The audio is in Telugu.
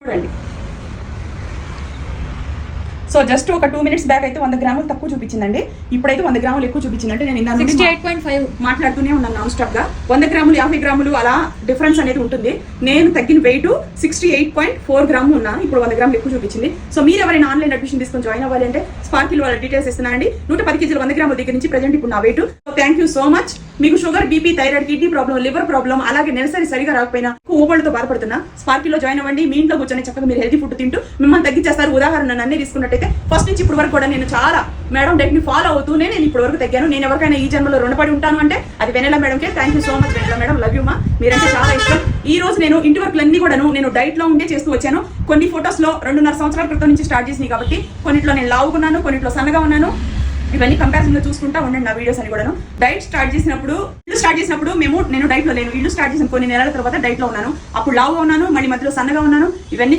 చూడండి. సో జస్ట్ ఒక 2 minutes బ్యాక్ అయితే 100 గ్రాములు తక్కువ చూపించిందండి, ఇప్పుడైతే 100 గ్రాములు ఎక్కువ చూపించిందంటే నేను 68.5 మాట్లాడుతూనే ఉన్నాను నాన్ స్టాప్ గా. 100 గ్రాములు 50 గ్రాములు అలా డిఫరెన్స్ అనేది ఉంటుంది. నేను తగ్గిన వెయిట్ 68.4 గ్రాములు ఉన్నాను, ఇప్పుడు 100 గ్రాములు ఎక్కువ చూపించింది. సో మీరు ఎవరైనా ఆన్లైన్ అడ్మిషన్ తీసుకొని జాయిన్ అవ్వాలి అంటే స్పార్కిల్ వాళ్ళ డీటెయిల్స్ ఇస్తున్నా అండి. 110 kg 100 గ్రాముల దగ్గర నుంచి ప్రెజెంట్ ఇప్పుడు నా weight. So thank you so much. మీకు sugar, BP, thyroid, kidney problem, liver problem, అలాగే నెలసరి సరిగా రాకపోయినా ఊబళ్ళతో బాధపడుతున్నా స్పార్కిల్ లో జాయిన్ అవ్వండి. మీ ఇంట్లో కూర్చొని చక్కగా మీరు హెల్తీ ఫుడ్ తింటూ మిమ్మల్ని తగ్గించేస్తారు. ఉదాహరణ నన్నే తీసుకున్నట్టయితే ఫస్ట్ నుంచి ఇప్పుడు వరకు కూడా నేను చాలా మేడం డైట్ ని ఫాలో అవుతూనే నేను ఇప్పుడు వరకు తగ్గాను. నేను ఎవరికైనా ఈ జన్మలో రుణపడి ఉంటాను అంటే అది వెనెలా మేడంకే. Thank you so much Vennela madam, love you మా, మీరంటే చాలా ఇష్టం. ఈ రోజు నేను ఇంటి వర్క్లన్నీ కూడా నేను డైట్ లో ఉండే చేస్తూ వచ్చాను. కొన్ని ఫొటోస్ లో 2.5 సంవత్సరాల క్రితం నుంచి స్టార్ట్ చేసినాయి కాబట్టి కొన్నిట్లో నేను లావుకున్నాను, కొన్నిట్లో సన్నగా ఉన్నాను. ఇవన్నీ కంపారిజన్ లో చూసుకుంటా ఉండండి నా వీడియోస్ అని కూడా. డైట్ స్టార్ట్ చేసినప్పుడు నేను డైట్ లో లేను. ఇల్లు స్టార్ట్ చేసిన కొన్ని నెలల తర్వాత డైట్ లో ఉన్నాను. అప్పుడు లావుగా ఉన్నాను, మళ్ళీ మధ్యలో సన్నగా ఉన్నాను. ఇవన్నీ